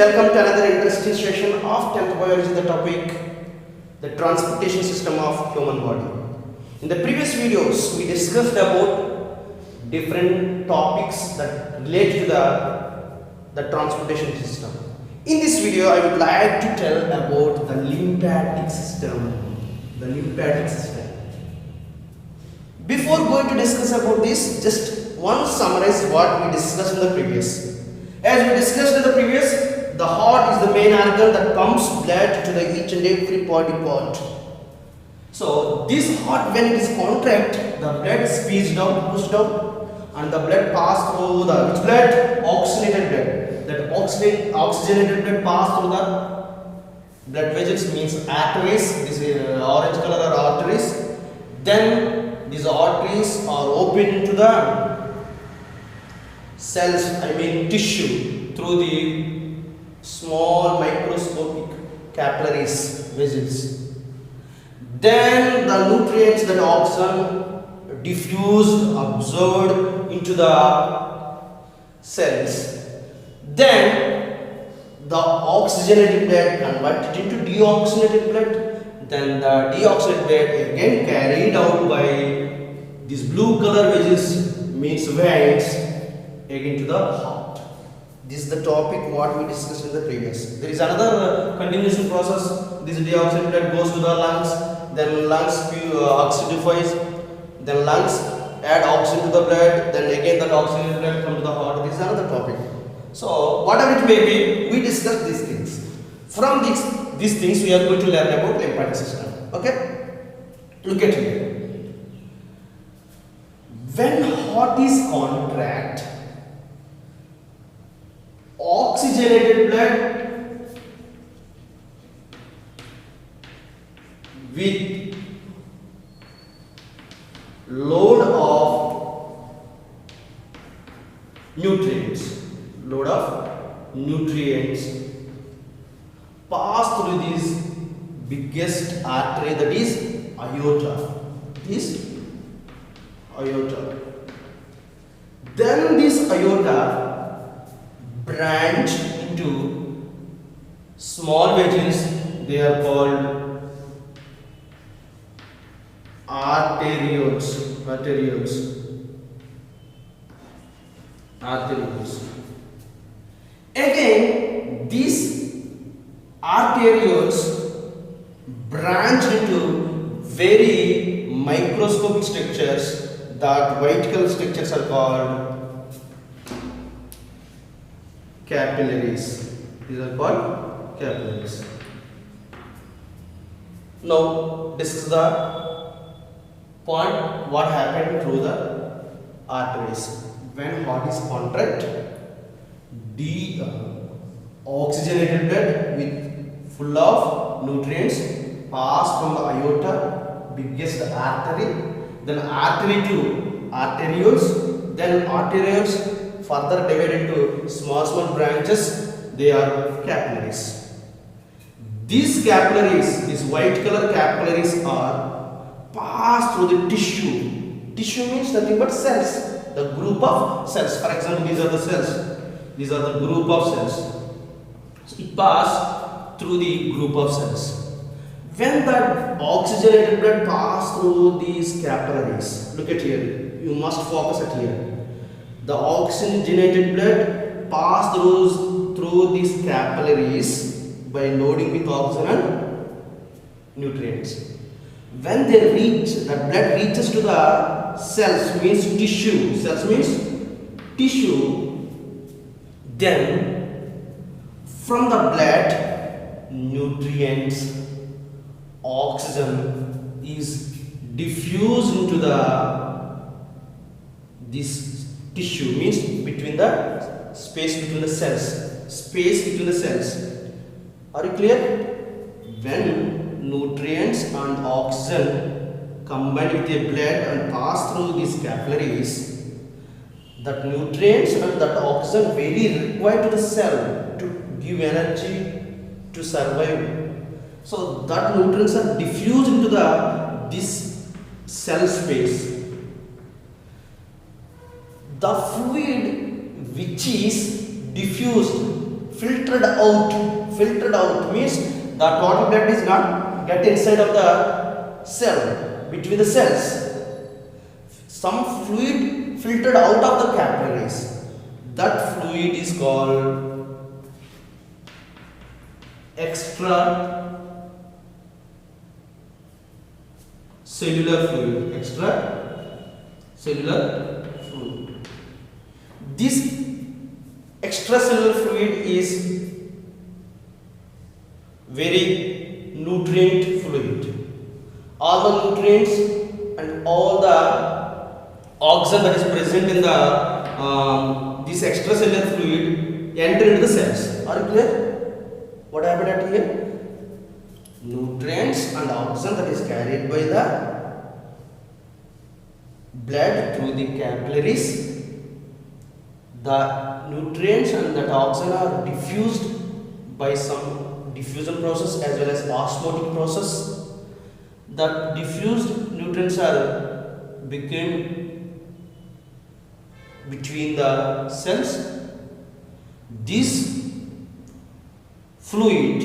welcome to another interesting session of 10th biology, the topic the transportation system of human body. In the previous videos we discussed about different topics that relate to the transportation system. In this video I would like to tell about the lymphatic system. The lymphatic system. Before going to discuss about this, just one summarize what we discussed in the previous. As we discussed in the previous, the heart is the main organ that pumps blood to the each and every body part. So this heart, when it is contract, the blood squeezed out, pushed out, and the blood passed through the oxygenated blood. That oxygenated blood passed through the blood vessels, means arteries. This is orange color are arteries. Then these arteries are opened into the cells, tissue, through the small microscopic capillaries, vessels. Then the nutrients, that oxygen diffused, absorbed into the cells. Then the oxygenated blood converted into deoxygenated blood. Then the deoxygenated blood again carried out by these blue color vessels, means veins, again to the heart. This is the topic what we discussed in the previous. There is another continuation process. This deoxygenated blood goes to the lungs, then lungs oxidifies, then lungs add oxygen to the blood, then again that oxygenated blood comes to the heart. This is another topic. So whatever it may be, we discussed these things. From these things we are going to learn about lymphatic system. Okay? Look at here. When heart is contract, oxygenated blood with load of nutrients pass through this biggest artery, that is aorta. Then this aorta branch into small vessels. They are called arterioles. Again, these arterioles branch into very microscopic structures. That white color structures are called capillaries. These are called capillaries. Now discuss the point what happened through the arteries. When heart is contract, oxygenated blood with full of nutrients pass from the aorta, biggest artery, then artery to arterioles, then arterioles further divided into small branches. They are capillaries. These capillaries, these white color capillaries, are passed through the tissue. Tissue means nothing but cells, the group of cells. For example, these are the cells. These are the group of cells. So it passes through the group of cells. When the oxygenated blood passes through these capillaries, look at here. You must focus at here. The oxygenated blood passes through these capillaries by loading with oxygen and nutrients. When they reach, the blood reaches to the cells, means tissue. Cells means tissue. Then from the blood, nutrients, oxygen is diffused into this tissue, means between the space between the cells. Are you clear? When nutrients and oxygen combine with the blood and pass through these capillaries, that nutrients and that oxygen very required to the cell to give energy to survive. So that nutrients are diffused into this cell space. The fluid which is diffused filtered out. Filtered out means the total blood is not get inside of the cell, between the cells. Some fluid filtered out of the capillaries. That fluid is called extra cellular fluid. Extra cellular fluid. This extracellular fluid is very nutrient fluid. All the nutrients and all the oxygen that is present in the this extracellular fluid enter into the cells. Are you clear? What happened at here? Nutrients and oxygen that is carried by the blood through the capillaries. The nutrients and that oxygen are diffused by some diffusion process as well as osmotic process. The diffused nutrients are became between the cells. This fluid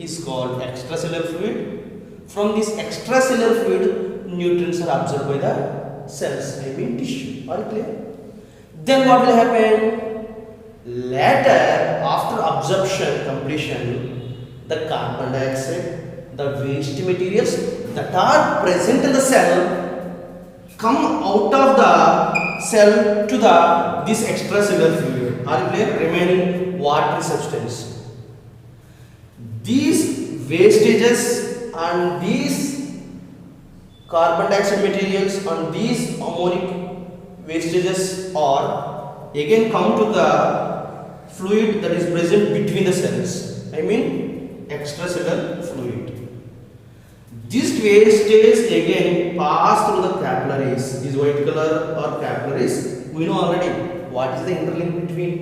is called extracellular fluid. From this extracellular fluid, nutrients are absorbed by the cells, I mean tissue. Are you clear? Then what will happen? Later, after absorption completion, the carbon dioxide, the waste materials that are present in the cell come out of the cell to the this extracellular fluid. Are you clear? Remaining watery substance. These wastages and these carbon dioxide materials and these ammonic wastages are again come to the fluid that is present between the cells. I mean extracellular fluid. This wastage again pass through the capillaries. These white color are capillaries. We know already what is the interlink between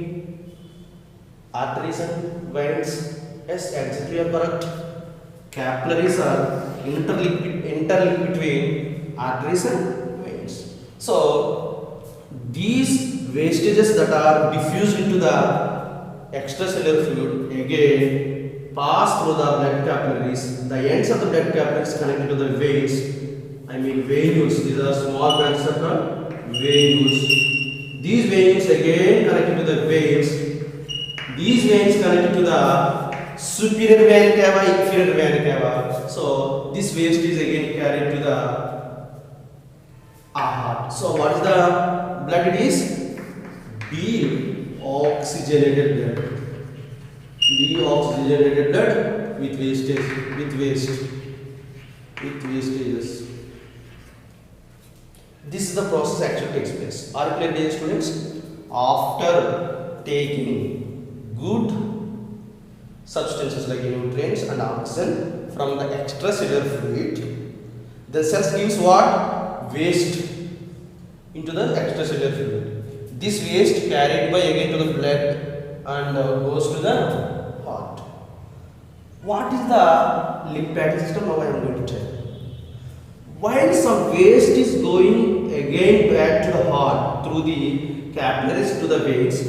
arteries and veins. Yes, exactly, you are correct. Capillaries are interlink between arteries and veins. So these wastages that are diffused into the extracellular fluid again pass through the blood capillaries. The ends of the blood capillaries connected to the veins. I mean venules. These are small branches that are venules. These venules again connected to the veins. These veins connected to the superior vein cava, inferior vein cava. So this waste is again carried to the heart. So what is the blood? It is deoxygenated blood. Deoxygenated blood with wastage, with wastages. This is the process actually takes place. Are you clear, dear students? After taking good substances like nutrients and oxygen from the extracellular fluid, the cells gives what? Waste into the extracellular fluid. This waste carried by again to the blood and goes to the heart. What is the lymphatic system? Now I am going to tell. While some waste is going again back to the heart through the capillaries to the veins,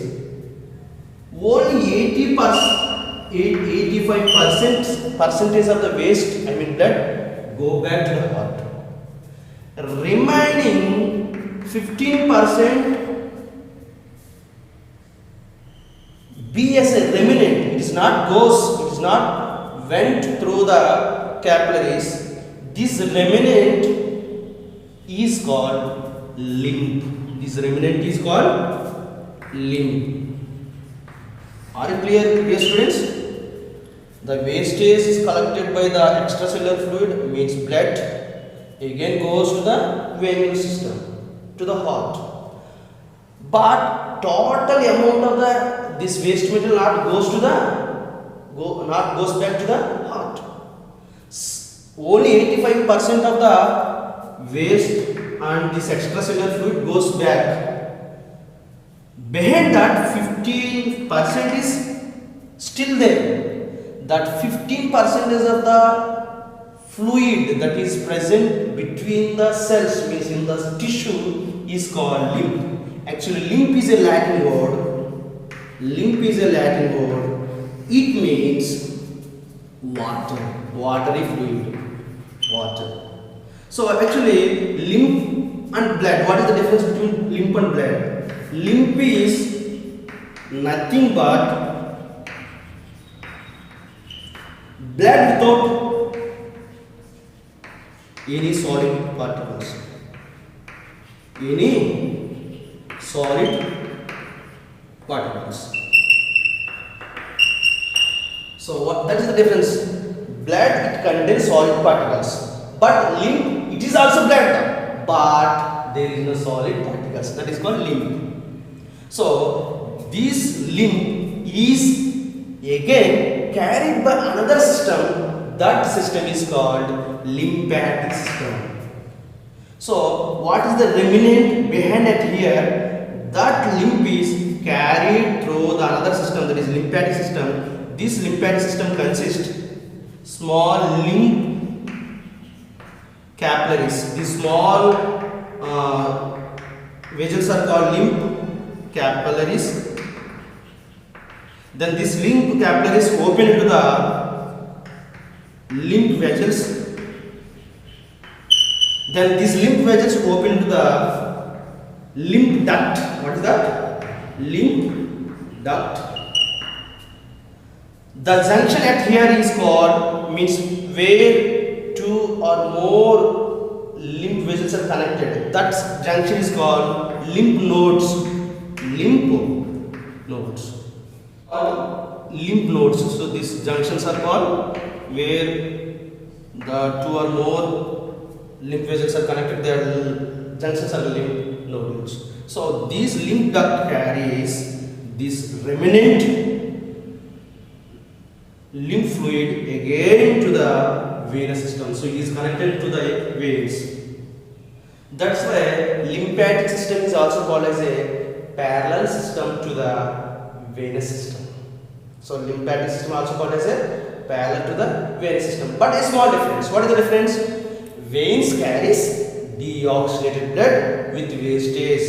only 85% of the waste, I mean blood, go back to the heart. Remaining 15% be as a remnant. It is not went through the capillaries. This remnant is called lymph. This remnant is called lymph. Are you clear, dear students? The wastage is collected by the extracellular fluid, means blood, again goes to the venous system, to the heart. But total amount of this waste material not goes back to the heart. Only 85% of the waste and this extracellular fluid goes back. Behind that 15% is still there. That 15% is of the fluid that is present between the cells, means in the tissue, is called lymph. Actually, lymph is a Latin word. Lymph is a Latin word it means water, watery fluid, water. So actually lymph and blood, what is the difference between lymph and blood? Lymph is nothing but blood without any solid particles. Any solid particles. So that is the difference. Blood, it contains solid particles, but lymph, it is also blood, but there is no solid particles. That is called lymph. So this lymph is again carried by another system. That system is called lymphatic system. So what is the remnant behind it here? That lymph is carried through the another system, that is lymphatic system. This lymphatic system consists small lymph capillaries. These small vessels are called lymph capillaries. Then these lymph capillaries open into the lymph vessels. Then these lymph vessels open into the lymph duct. What is that? Lymph duct. The junction at here is called, means where two or more lymph vessels are connected. That junction is called lymph nodes. Lymph nodes. Lymph nodes. So these junctions are called where the two or more lymph vessels are connected. Their junctions are lymph nodes. So this lymph duct carries this remnant lymph fluid again to the venous system. So it is connected to the veins. That's why lymphatic system is also called as a parallel system to the venous system. So lymphatic system also called as a parallel to the venous system. But a small difference. What is the difference? Veins carries deoxygenated blood with wastage.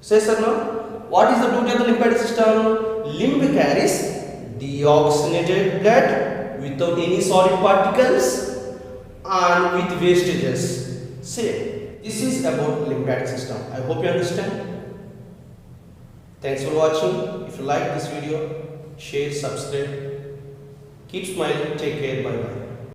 Say sir, no? What is the duty of the lymphatic system? Lymph carries deoxygenated blood without any solid particles and with wastages. Say, this is about lymphatic system. I hope you understand. Thanks for watching. If you like this video, share, subscribe. Keep smiling. Take care. Bye bye.